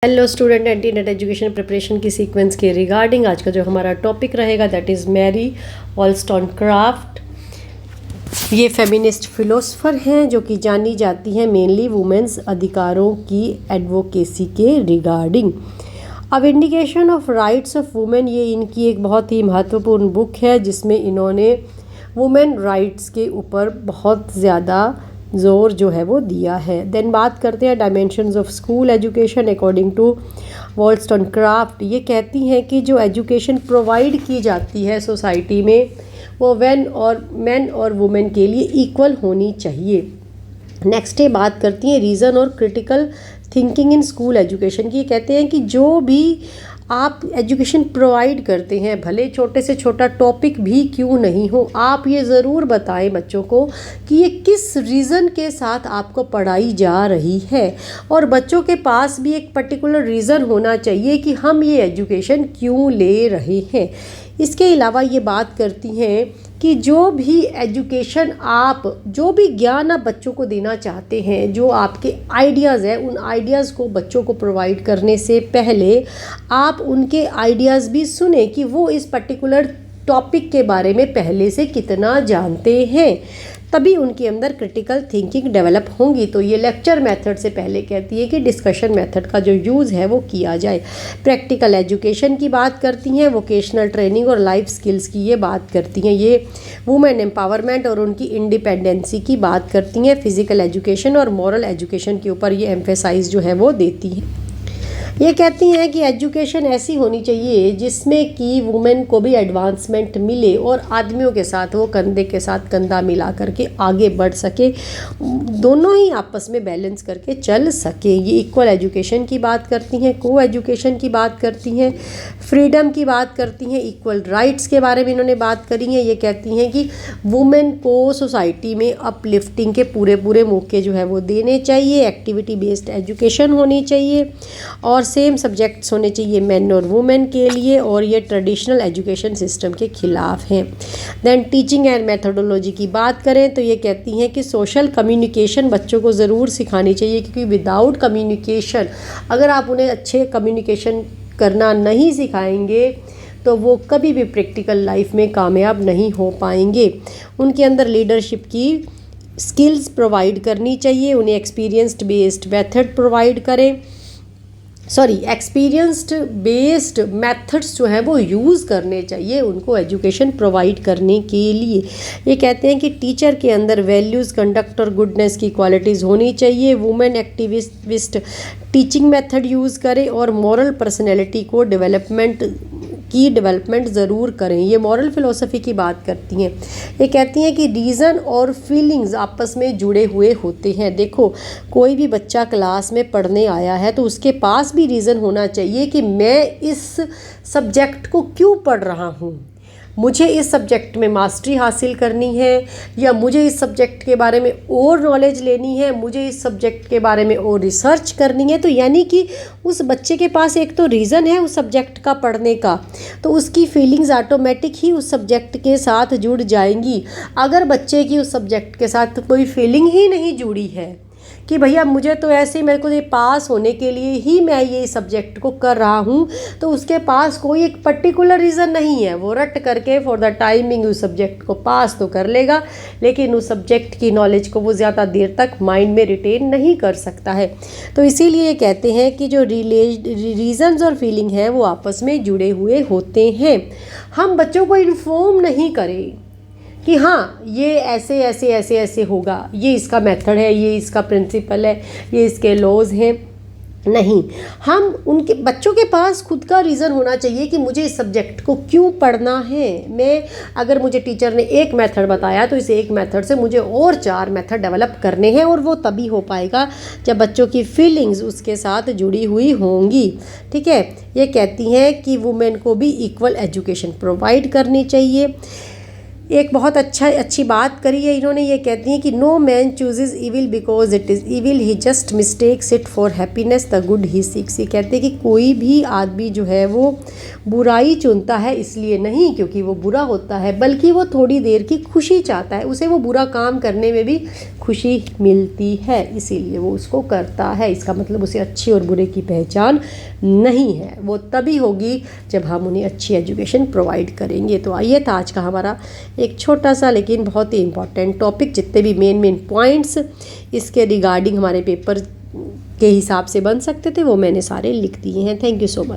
Hello student, anti net education preparation की sequence के regarding आज का जो हमारा टॉपिक रहेगा दैट इज़ मैरी वॉलस्टोनक्राफ्ट। ये फेमिनिस्ट फिलोसफर हैं जो कि जानी जाती हैं मेनली वुमेन्स अधिकारों की एडवोकेसी के रिगार्डिंग। अब indication of rights of women, ये इनकी एक बहुत ही महत्वपूर्ण बुक है जिसमें इन्होंने वुमेन राइट्स के ऊपर बहुत ज़्यादा ज़ोर जो है वो दिया है। देन बात करते हैं dimensions of school education according to Wollstonecraft. ये कहती हैं कि जो एजुकेशन प्रोवाइड की जाती है सोसाइटी में वो मेन और वुमेन के लिए इक्वल होनी चाहिए। नेक्स्ट डे बात करती हैं रीज़न और critical thinking in school education की। कहते हैं कि जो भी आप एजुकेशन प्रोवाइड करते हैं, भले छोटे से छोटा टॉपिक भी क्यों नहीं हो, आप ये ज़रूर बताएं बच्चों को कि ये किस रीज़न के साथ आपको पढ़ाई जा रही है, और बच्चों के पास भी एक पर्टिकुलर रीज़न होना चाहिए कि हम ये एजुकेशन क्यों ले रहे हैं। इसके अलावा ये बात करती हैं कि जो भी एजुकेशन जो भी ज्ञान आप बच्चों को देना चाहते हैं, जो आपके आइडियाज़ हैं, उन आइडियाज़ को बच्चों को प्रोवाइड करने से पहले आप उनके आइडियाज़ भी सुने कि वो इस पर्टिकुलर टॉपिक के बारे में पहले से कितना जानते हैं, तभी उनके अंदर क्रिटिकल थिंकिंग डेवलप होंगी। तो ये लेक्चर मेथड से पहले कहती है कि डिस्कशन मेथड का जो यूज़ है वो किया जाए। प्रैक्टिकल एजुकेशन की बात करती हैं, वोकेशनल ट्रेनिंग और लाइफ स्किल्स की ये बात करती हैं। ये वुमेन एम्पावरमेंट और उनकी इंडिपेंडेंसी की बात करती हैं। फिज़िकल एजुकेशन और मॉरल एजुकेशन के ऊपर ये एम्फेसाइज जो है वो देती हैं। ये कहती हैं कि एजुकेशन ऐसी होनी चाहिए जिसमें कि वुमेन को भी एडवांसमेंट मिले और आदमियों के साथ वो कंधे के साथ कंधा मिला करके आगे बढ़ सके, दोनों ही आपस में बैलेंस करके चल सके। ये इक्वल एजुकेशन की बात करती हैं, को एजुकेशन की बात करती हैं, फ्रीडम की बात करती हैं, इक्वल राइट्स के बारे में इन्होंने बात करी है। ये कहती हैं कि वुमेन को सोसाइटी में अपलिफ्टिंग के पूरे मौके जो है वो देने चाहिए, एक्टिविटी बेस्ड एजुकेशन होनी चाहिए और सेम सब्जेक्ट्स होने चाहिए मेन और वुमेन के लिए, और ये ट्रेडिशनल एजुकेशन सिस्टम के खिलाफ हैं। देन टीचिंग एंड मेथोडोलॉजी की बात करें तो ये कहती हैं कि सोशल कम्युनिकेशन बच्चों को ज़रूर सिखानी चाहिए, क्योंकि विदाउट कम्युनिकेशन, अगर आप उन्हें अच्छे कम्युनिकेशन करना नहीं सिखाएंगे तो वो कभी भी प्रैक्टिकल लाइफ में कामयाब नहीं हो पाएंगे। उनके अंदर लीडरशिप की स्किल्स प्रोवाइड करनी चाहिए, उन्हें एक्सपीरियंस्ड बेस्ड मेथड प्रोवाइड करें, एक्सपीरियंस्ड बेस्ड मेथड्स जो है वो यूज़ करने चाहिए उनको एजुकेशन प्रोवाइड करने के लिए। ये कहते हैं कि टीचर के अंदर वैल्यूज़, कंडक्ट और गुडनेस की क्वालिटीज़ होनी चाहिए। Women activist teaching method use करें और मॉरल पर्सनैलिटी को डेवलपमेंट ज़रूर करें। ये मॉरल फ़िलोसफी की बात करती हैं। ये कहती हैं कि रीज़न और फीलिंग्स आपस में जुड़े हुए होते हैं। देखो, कोई भी बच्चा क्लास में पढ़ने आया है तो उसके पास भी रीज़न होना चाहिए कि मैं इस सब्जेक्ट को क्यों पढ़ रहा हूँ, मुझे इस सब्जेक्ट में मास्टरी हासिल करनी है, या मुझे इस सब्जेक्ट के बारे में और नॉलेज लेनी है, मुझे इस सब्जेक्ट के बारे में और रिसर्च करनी है। तो यानी कि उस बच्चे के पास एक तो रीज़न है उस सब्जेक्ट का पढ़ने का, तो उसकी फीलिंग्स ऑटोमेटिक ही उस सब्जेक्ट के साथ जुड़ जाएंगी। अगर बच्चे की उस सब्जेक्ट के साथ कोई फीलिंग ही नहीं जुड़ी है कि भैया मुझे तो ऐसे ही, मेरे को ये पास होने के लिए ही मैं ये सब्जेक्ट को कर रहा हूँ, तो उसके पास कोई एक पर्टिकुलर रीज़न नहीं है। वो रट करके फॉर द टाइमिंग उस सब्जेक्ट को पास तो कर लेगा, लेकिन उस सब्जेक्ट की नॉलेज को वो ज़्यादा देर तक माइंड में रिटेन नहीं कर सकता है। तो इसीलिए कहते हैं कि जो रीज़न्स और फीलिंग है वो आपस में जुड़े हुए होते हैं। हम बच्चों को इन्फॉर्म नहीं करें कि हाँ ये ऐसे होगा, ये इसका मेथड है, ये इसका प्रिंसिपल है, ये इसके लॉज हैं। नहीं, हम उनके बच्चों के पास खुद का रीज़न होना चाहिए कि मुझे इस सब्जेक्ट को क्यों पढ़ना है। अगर मुझे टीचर ने एक मेथड बताया तो इस एक मेथड से मुझे और 4 मेथड डेवलप करने हैं, और वो तभी हो पाएगा जब बच्चों की फीलिंग्स उसके साथ जुड़ी हुई होंगी। ठीक है। ये कहती हैं कि वुमेन को भी इक्वल एजुकेशन प्रोवाइड करनी चाहिए। एक बहुत अच्छी बात करी है इन्होंने, ये कहती हैं कि no man chooses evil because it is evil, he just mistakes it for happiness the good he seeks. ये कहते हैं कि कोई भी आदमी जो है वो बुराई चुनता है इसलिए नहीं क्योंकि वो बुरा होता है, बल्कि वो थोड़ी देर की खुशी चाहता है, उसे वो बुरा काम करने में भी खुशी मिलती है इसीलिए वो उसको करता है। इसका मतलब उसे अच्छे और बुरे की पहचान नहीं है, वो तभी होगी जब हम उन्हें अच्छी एजुकेशन प्रोवाइड करेंगे। तो आइए था आज का हमारा एक छोटा सा लेकिन बहुत ही इम्पॉर्टेंट टॉपिक, जितने भी मेन पॉइंट्स इसके रिगार्डिंग हमारे पेपर के हिसाब से बन सकते थे वो मैंने सारे लिख दिए हैं। Thank you so much.